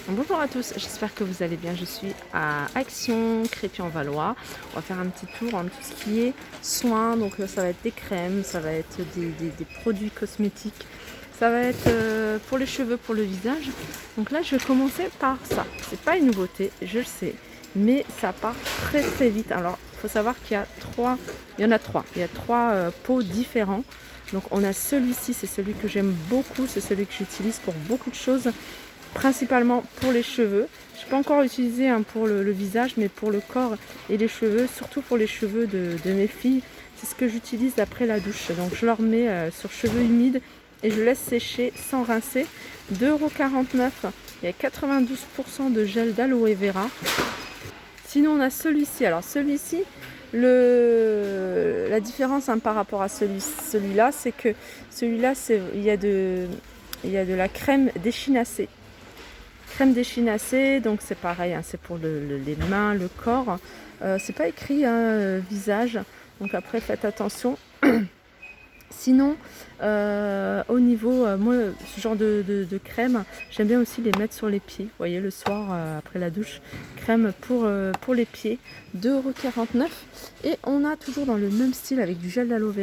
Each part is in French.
Bonjour à tous, j'espère que vous allez bien. Je suis à Action, Crépy-en-Valois. On va faire un petit tour en tout ce qui est soins. Donc ça va être des crèmes, ça va être des produits cosmétiques, ça va être pour les cheveux, pour le visage. Donc là, je vais commencer par ça. C'est pas une nouveauté, je le sais, mais ça part très très vite. Alors, il faut savoir qu'il y a trois, il y en a trois. Il y a trois pots différents. Donc on a celui-ci, c'est celui que j'aime beaucoup, c'est celui que j'utilise pour beaucoup de choses. Principalement pour les cheveux. Je n'ai pas encore utilisé pour le visage, mais pour le corps et les cheveux, surtout pour les cheveux de mes filles. C'est ce que j'utilise après la douche. Donc je leur mets sur cheveux humides et je laisse sécher sans rincer. 2,49 €. Il y a 92% de gel d'aloe vera. Sinon on a celui-ci. Alors celui-ci, la différence par rapport à celui-là, c'est que celui-là, il y a de la crème d'échinacée. Crème d'échinacée, donc c'est pareil, c'est pour les mains, le corps. C'est pas écrit visage, donc après faites attention. Sinon, au niveau, moi, ce genre de crème, j'aime bien aussi les mettre sur les pieds. Vous voyez, le soir, après la douche, crème pour les pieds, 2,49 €. Et on a toujours dans le même style avec du gel d'aloe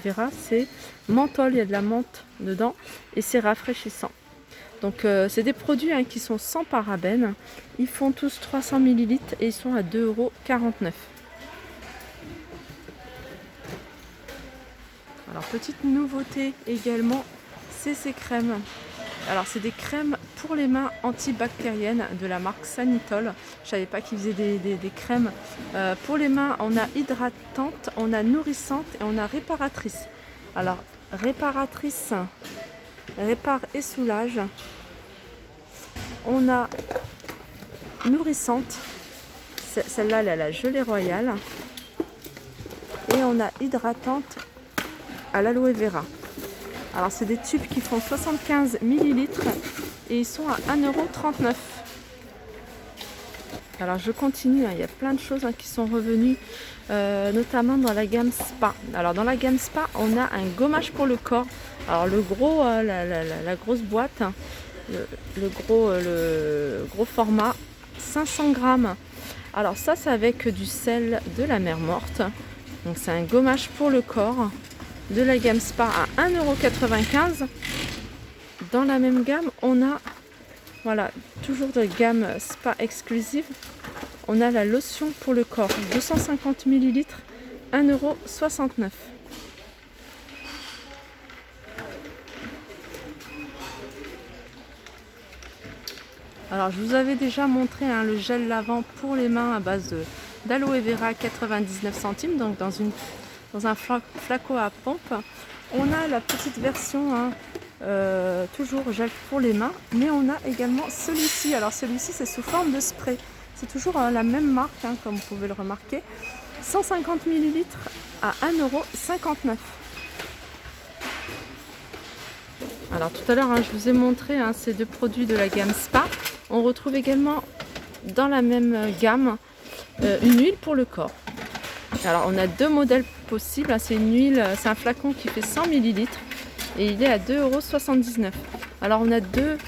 vera, c'est menthol, il y a de la menthe dedans et c'est rafraîchissant. Donc c'est des produits qui sont sans parabènes. Ils font tous 300 ml et ils sont à 2,49 €. Alors petite nouveauté également, c'est ces crèmes. Alors c'est des crèmes pour les mains antibactériennes de la marque Sanitol. Je savais pas qu'ils faisaient des crèmes. Pour les mains, on a hydratante, on a nourrissante et on a réparatrice. Alors réparatrice, répare et soulage. On a nourrissante, celle-là elle a la gelée royale. Et on a hydratante à l'aloe vera. Alors c'est des tubes qui font 75 ml et ils sont à 1,39 €. Alors je continue, il y a plein de choses qui sont revenues, notamment dans la gamme Spa. Alors dans la gamme Spa, on a un gommage pour le corps. Alors le gros, la grosse boîte, le gros format, 500 grammes. Alors ça c'est avec du sel de la mer morte. Donc c'est un gommage pour le corps de la gamme Spa à 1,95 €. Dans la même gamme, on a, voilà, toujours de gamme Spa exclusive, on a la lotion pour le corps, 250 ml, 1,69 €. Alors je vous avais déjà montré le gel lavant pour les mains à base d'aloe vera 99 centimes, donc dans un flacon à pompe. On a la petite version, toujours gel pour les mains, mais on a également celui-ci. Alors celui-ci c'est sous forme de spray. C'est toujours la même marque, comme vous pouvez le remarquer. 150 ml à 1,59 €. Alors tout à l'heure, je vous ai montré ces deux produits de la gamme Spa. On retrouve également dans la même gamme une huile pour le corps. Alors on a deux modèles possibles. C'est une huile, c'est un flacon qui fait 100 ml et il est à 2,79 €. Alors on a deux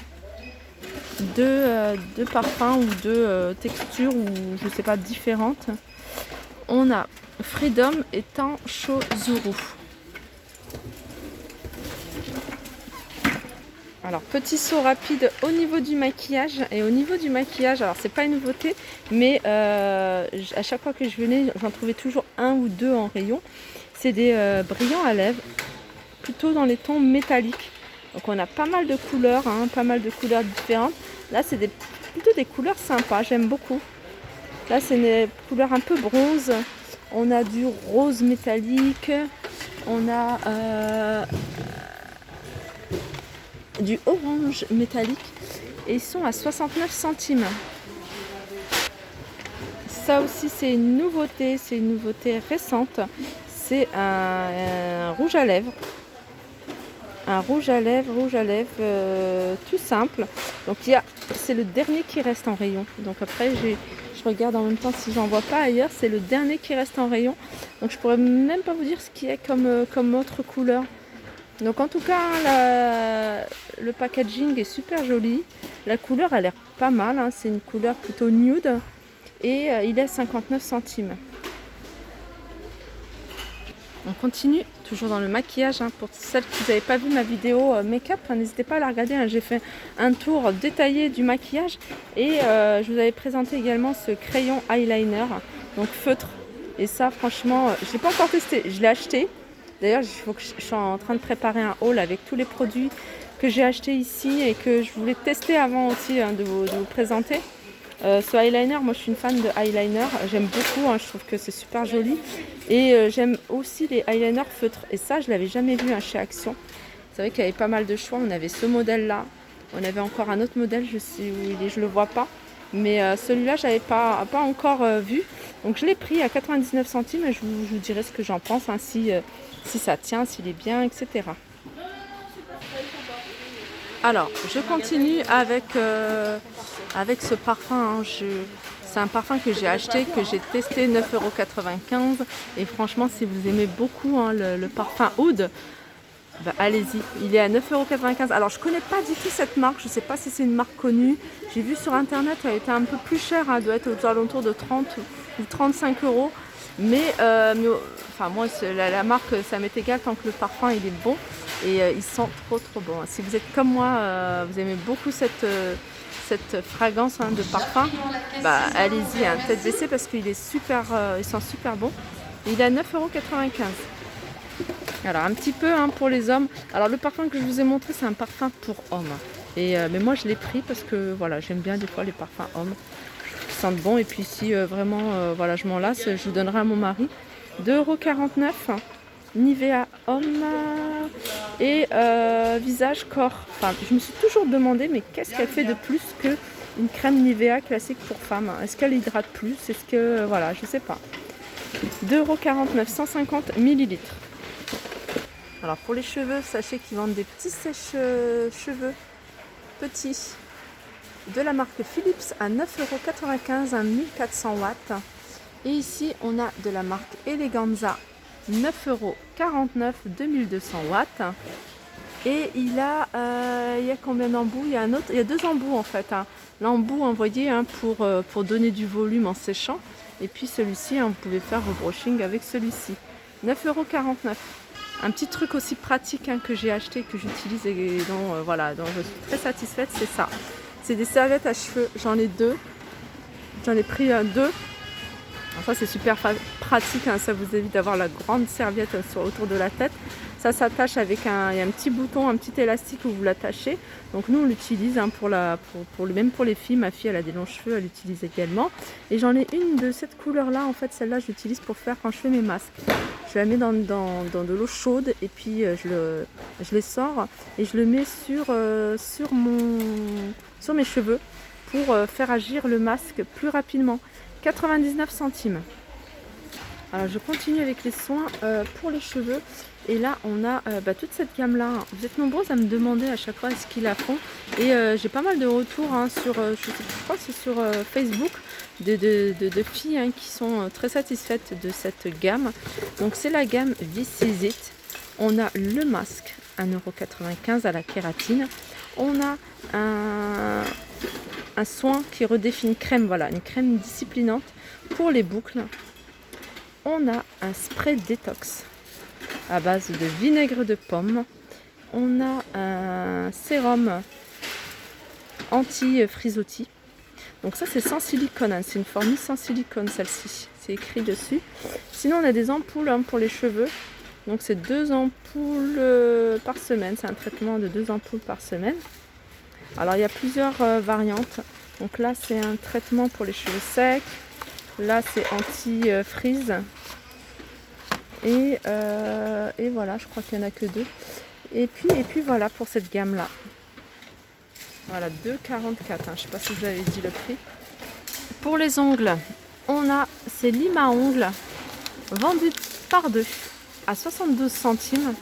parfums ou deux textures ou je sais pas différentes. On a Freedom et Tanshozuru. Alors petit saut rapide au niveau du maquillage. Et au niveau du maquillage, alors c'est pas une nouveauté, mais à chaque fois que je venais, j'en trouvais toujours un ou deux en rayon. C'est des brillants à lèvres, plutôt dans les tons métalliques. Donc on a pas mal de couleurs, pas mal de couleurs différentes. Là c'est plutôt des couleurs sympas, j'aime beaucoup. Là c'est une couleur un peu bronze. On a du rose métallique, on a du orange métallique et ils sont à 69 centimes. Ça aussi c'est une nouveauté récente. C'est un rouge à lèvres. Un rouge à lèvres tout simple. Donc c'est le dernier qui reste en rayon. Donc après je regarde en même temps si j'en vois pas ailleurs. C'est le dernier qui reste en rayon. Donc je pourrais même pas vous dire ce qu'il y a comme autre couleur. Donc en tout cas, le packaging est super joli. La couleur a l'air pas mal, hein. C'est une couleur plutôt nude. Et il est 59 centimes. On continue, toujours dans le maquillage, hein. Pour celles qui n'avaient pas vu ma vidéo make-up, hein, n'hésitez pas à la regarder, hein. J'ai fait un tour détaillé du maquillage. Et je vous avais présenté également ce crayon eyeliner, donc feutre. Et ça, franchement, je ne l'ai pas encore testé, je l'ai acheté. D'ailleurs, je suis en train de préparer un haul avec tous les produits que j'ai achetés ici et que je voulais tester avant aussi, hein, de vous présenter. Ce eyeliner, moi je suis une fan de eyeliner, j'aime beaucoup, hein, je trouve que c'est super joli. Et j'aime aussi les eyeliners feutres. Et ça, je ne l'avais jamais vu, hein, chez Action. C'est vrai qu'il y avait pas mal de choix. On avait ce modèle-là, on avait encore un autre modèle, je sais où il est, je ne le vois pas. Mais celui-là, je n'avais pas encore vu. Donc je l'ai pris à 99 centimes et je vous dirai ce que j'en pense, hein, si ça tient, s'il est bien, etc. Alors, je continue avec ce parfum, hein. C'est un parfum que j'ai acheté, que j'ai testé, 9,95 €. Et franchement, si vous aimez beaucoup, hein, le parfum Oud, bah, allez-y. Il est à 9,95 €. Alors, je ne connais pas du tout cette marque. Je ne sais pas si c'est une marque connue. J'ai vu sur Internet, elle était un peu plus chère. Elle doit être aux alentours de 30 ou 35 €. Mais enfin, moi, la marque, ça m'est égal tant que le parfum il est bon. Et il sent trop bon. Si vous êtes comme moi, vous aimez beaucoup cette fragrance, hein, de parfum, bah allez-y, hein, tête baissée parce qu'il est super, il sent super bon. Et il est à 9,95 €. Alors un petit peu, hein, pour les hommes. Alors le parfum que je vous ai montré, c'est un parfum pour hommes. Mais moi je l'ai pris parce que voilà, j'aime bien des fois les parfums hommes. Ils sentent bon. Et puis si vraiment voilà, je m'en lasse, je donnerai à mon mari. 2,49 €. Nivea homme et visage corps. Enfin, je me suis toujours demandé, mais qu'est-ce qu'elle fait de plus qu'une crème Nivea classique pour femmes? Est-ce qu'elle hydrate plus? Est-ce que voilà, je sais pas. 2,49 €, 150 ml. Alors pour les cheveux, sachez qu'ils vendent des petits sèche-cheveux petits de la marque Philips à 9,95 €, à 1400 watts. Et ici, on a de la marque Eleganza, 9,49 €, 2200 watts. Et il y a combien d'embouts? Il y a deux embouts en fait, hein. L'embout envoyé, hein, pour donner du volume en séchant. Et puis celui-ci, hein, vous pouvez faire vos brushing avec celui-ci. 9,49 €. Un petit truc aussi pratique, hein, que j'ai acheté, que j'utilise et dont, voilà, dont je suis très satisfaite, c'est ça. C'est des serviettes à cheveux. J'en ai deux. J'en ai pris deux. Alors ça, c'est super pratique, hein, ça vous évite d'avoir la grande serviette autour de la tête. Ça s'attache avec il y a un petit bouton, un petit élastique où vous l'attachez. Donc nous on l'utilise, hein, même pour les filles. Ma fille elle a des longs cheveux, elle l'utilise également. Et j'en ai une de cette couleur là, en fait celle-là je l'utilise pour faire quand je fais mes masques. Je la mets dans de l'eau chaude et puis je les sors et je le mets sur mes cheveux pour faire agir le masque plus rapidement. 99 centimes. Alors je continue avec les soins pour les cheveux. Et là on a toute cette gamme là. Vous êtes nombreuses à me demander à chaque fois ce qu'ils la font. Et j'ai pas mal de retours, hein, sur, je crois que c'est sur Facebook, de filles, hein, qui sont très satisfaites de cette gamme. Donc c'est la gamme This Is It. On a le masque 1,95 € à la kératine. On a un soin qui redéfinit crème, voilà, une crème disciplinante pour les boucles. On a un spray détox à base de vinaigre de pomme. On a un sérum anti-frisottis. Donc ça c'est sans silicone, hein. C'est une formule sans silicone celle-ci, c'est écrit dessus. Sinon on a des ampoules, hein, pour les cheveux. Donc c'est 2 ampoules par semaine, c'est un traitement de 2 ampoules par semaine. Alors il y a plusieurs variantes. Donc là c'est un traitement pour les cheveux secs. Là c'est anti-frise. Et voilà, je crois qu'il n'y en a que 2. Et puis voilà pour cette gamme là. Voilà, 2,44 €, hein. Je ne sais pas si vous avez dit le prix. Pour les ongles, on a ces limes à ongles vendus par 2 à 72 centimes.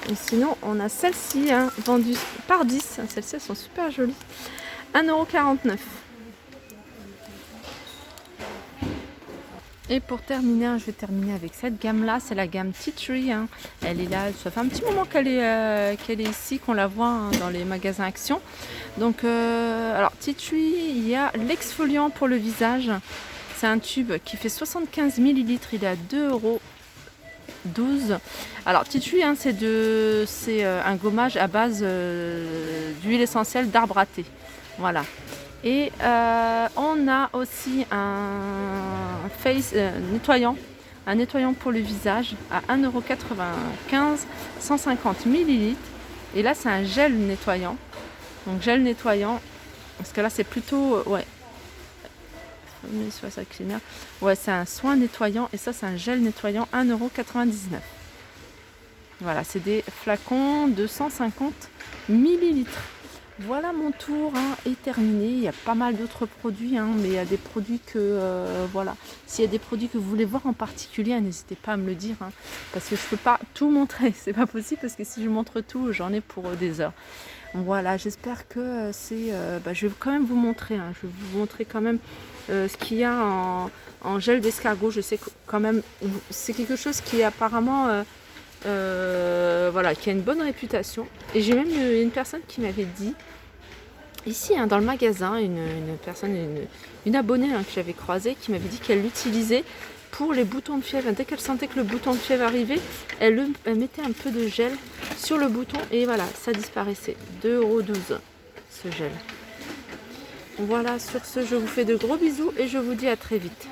Et sinon, on a celles-ci, hein, vendues par 10. Celles-ci, elles sont super jolies. 1,49 €. Et pour terminer, je vais terminer avec cette gamme-là, c'est la gamme Tea Tree. Elle est là, ça fait un petit moment qu'elle est ici, qu'on la voit dans les magasins Action. Donc, alors Tea Tree, il y a l'exfoliant pour le visage. C'est un tube qui fait 75 ml, il est à 2,12 €. Alors Tea Tree, c'est un gommage à base d'huile essentielle d'arbre à thé. Voilà. Et on a aussi un face nettoyant, un nettoyant pour le visage à 1,95 €, 150 ml. Et là, c'est un gel nettoyant. Donc gel nettoyant, parce que là, c'est plutôt ouais. Ouais, c'est un soin nettoyant et ça, c'est un gel nettoyant 1,99 €. Voilà, c'est des flacons de 150 ml. Voilà, mon tour est terminé. Il y a pas mal d'autres produits, mais il y a des produits que voilà. S'il y a des produits que vous voulez voir en particulier, n'hésitez pas à me le dire, parce que je peux pas tout montrer. C'est pas possible parce que si je montre tout, j'en ai pour des heures. Voilà, j'espère que je vais quand même vous montrer. Je vais vous montrer quand même ce qu'il y a en gel d'escargot. Je sais que quand même, c'est quelque chose qui est apparemment voilà, qui a une bonne réputation. Et j'ai même une personne qui m'avait dit, ici dans le magasin, une abonnée que j'avais croisée, qui m'avait dit qu'elle l'utilisait pour les boutons de fièvre. Dès qu'elle sentait que le bouton de fièvre arrivait, elle mettait un peu de gel sur le bouton et voilà, ça disparaissait. 2,12 € ce gel. Voilà, sur ce, je vous fais de gros bisous et je vous dis à très vite.